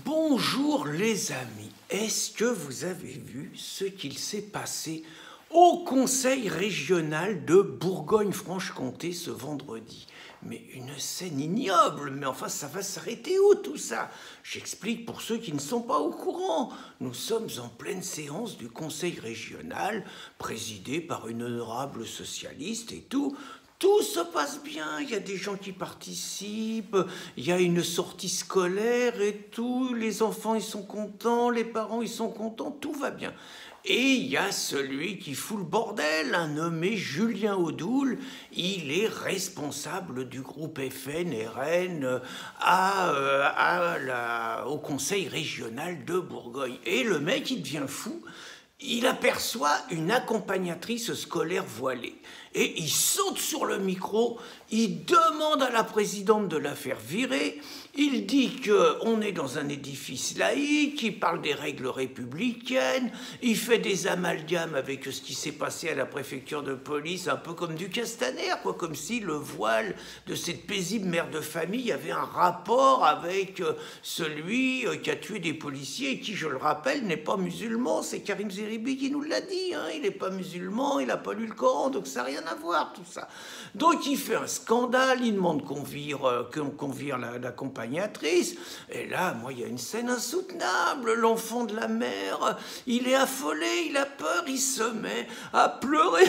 Bonjour les amis, est-ce que vous avez vu ce qu'il s'est passé au Conseil régional de Bourgogne-Franche-Comté ce vendredi? Mais une scène ignoble, mais enfin ça va s'arrêter où tout ça? J'explique pour ceux qui ne sont pas au courant. Nous sommes en pleine séance du Conseil régional, présidé par une honorable socialiste et tout. Tout se passe bien, il y a des gens qui participent, il y a une sortie scolaire et tout, les enfants ils sont contents, les parents ils sont contents, tout va bien. Et il y a celui qui fout le bordel, un nommé Julien Audoul, il est responsable du groupe FN-RN au Conseil régional de Bourgogne. Et le mec il devient fou. Il aperçoit une accompagnatrice scolaire voilée et il saute sur le micro, il demande à la présidente de la faire virer, il dit qu'on est dans un édifice laïque, il parle des règles républicaines, il fait des amalgames avec ce qui s'est passé à la préfecture de police, un peu comme du Castaner, quoi, comme si le voile de cette paisible mère de famille avait un rapport avec celui qui a tué des policiers et qui, je le rappelle, n'est pas musulman, c'est Karim Zeribi qui nous l'a dit, hein, il n'est pas musulman, il n'a pas lu le Coran, donc ça n'a rien à voir tout ça. Donc il fait un scandale, il demande qu'on vire l'accompagnatrice, et là, moi, il y a une scène insoutenable, l'enfant de la mère, il est affolé, il a peur, il se met à pleurer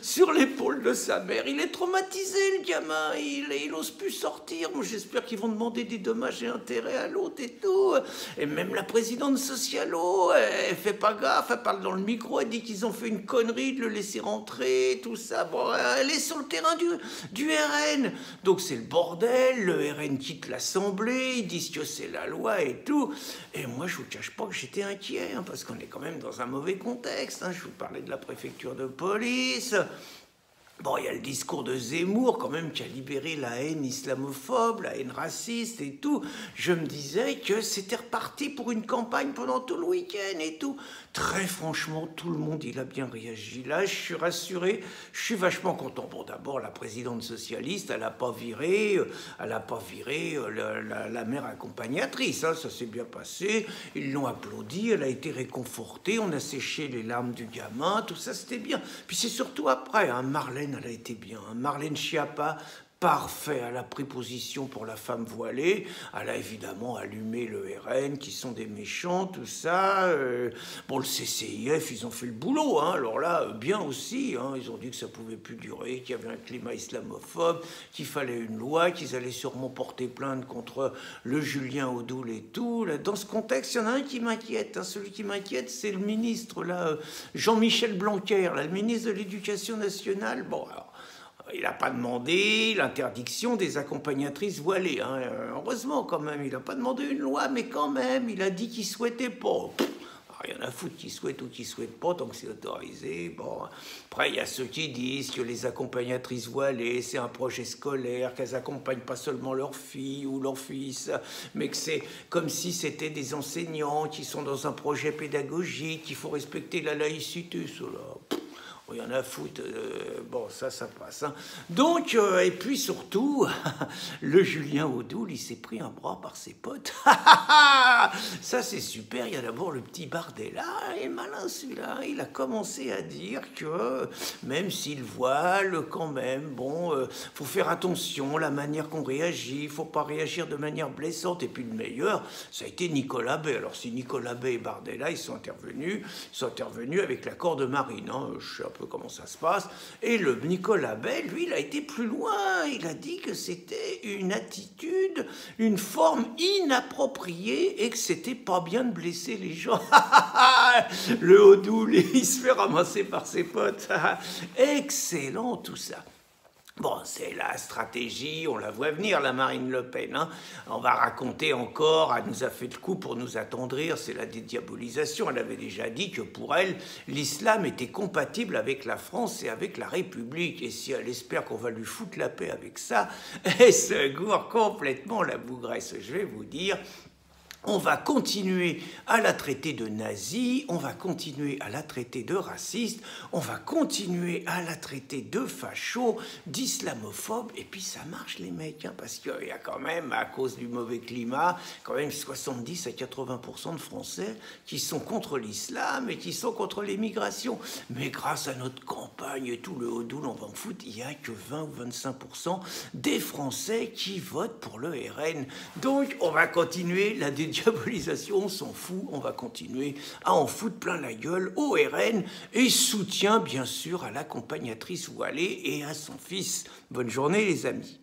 sur l'épaule de sa mère, il est traumatisé le gamin, il n'ose plus sortir, moi j'espère qu'ils vont demander des dommages et intérêts à l'autre et tout, et même la présidente Socialo, elle fait pas gaffe, elle parle dans le micro, elle dit qu'ils ont fait une connerie de le laisser rentrer, tout ça. Bon, elle est sur le terrain du RN. Donc c'est le bordel, le RN quitte l'Assemblée, ils disent que c'est la loi et tout. Et moi, je vous cache pas que j'étais inquiet, hein, parce qu'on est quand même dans un mauvais contexte. Hein. Je vous parlais de la préfecture de police. Bon, il y a le discours de Zemmour, quand même, qui a libéré la haine islamophobe, la haine raciste et tout. Je me disais que c'était reparti pour une campagne pendant tout le week-end et tout. Très franchement, tout le monde, il a bien réagi. Là, je suis rassuré, je suis vachement content. Bon, d'abord, la présidente socialiste, elle n'a pas viré, la mère accompagnatrice. Hein, ça s'est bien passé, ils l'ont applaudi, elle a été réconfortée, on a séché les larmes du gamin, tout ça, c'était bien. Puis c'est surtout après, hein, Marlène, elle a été bien. Marlène Schiappa, parfait à la préposition pour la femme voilée. Elle a évidemment allumé le RN, qui sont des méchants, tout ça. Bon, le CCIF, ils ont fait le boulot. Hein. Alors là, bien aussi. Hein. Ils ont dit que ça pouvait plus durer, qu'il y avait un climat islamophobe, qu'il fallait une loi, qu'ils allaient sûrement porter plainte contre le Julien Audoul et tout. Là, dans ce contexte, il y en a un qui m'inquiète. Hein. Celui qui m'inquiète, c'est le ministre, là, Jean-Michel Blanquer, là, le ministre de l'Éducation nationale. Bon, alors, il n'a pas demandé l'interdiction des accompagnatrices voilées. Hein. Heureusement, quand même, il n'a pas demandé une loi, mais quand même, il a dit qu'il ne souhaitait pas. Rien à foutre qui souhaite ou qui souhaite pas, tant que c'est autorisé. Bon. Après, il y a ceux qui disent que les accompagnatrices voilées, c'est un projet scolaire, qu'elles accompagnent pas seulement leur fille ou leur fils, mais que c'est comme si c'était des enseignants qui sont dans un projet pédagogique, qu'il faut respecter la laïcité, cela. Il y en a à foutre, bon, ça passe. Hein. Donc, et puis surtout, le Julien Audoul, il s'est pris un bras par ses potes. Ça, c'est super. Il y a d'abord le petit Bardella, il est malin celui-là. Il a commencé à dire que, même s'il voile, quand même, bon, faut faire attention, la manière qu'on réagit, faut pas réagir de manière blessante. Et puis le meilleur, ça a été Nicolas Bay. Alors, si Nicolas Bay et Bardella, ils sont intervenus avec l'accord de Marine. Hein. Je sais un peu comment ça se passe. Et le Nicolas Bay, lui, il a été plus loin. Il a dit que c'était une attitude, une forme inappropriée et que c'était pas bien de blesser les gens. Le Audoul, il se fait ramasser par ses potes. Excellent tout ça. Bon, c'est la stratégie, on la voit venir, la Marine Le Pen. Hein. On va raconter encore, elle nous a fait le coup pour nous attendrir, c'est la dédiabolisation. Elle avait déjà dit que pour elle, l'islam était compatible avec la France et avec la République. Et si elle espère qu'on va lui foutre la paix avec ça, elle se gourre complètement la bougresse. Je vais vous dire, On va continuer à la traiter de nazie, on va continuer à la traiter de raciste, on va continuer à la traiter de facho, d'islamophobe, et puis ça marche les mecs, hein, parce qu'il y a quand même, à cause du mauvais climat, quand même 70 à 80% de Français qui sont contre l'islam et qui sont contre l'immigration. Mais grâce à notre campagne et tout le Haut-Doubs, on va en foutre, il n'y a que 20 ou 25% des Français qui votent pour le RN. Donc on va continuer la diabolisation, on s'en fout, on va continuer à en foutre plein la gueule au RN et soutien bien sûr à l'accompagnatrice Wallet et à son fils. Bonne journée les amis.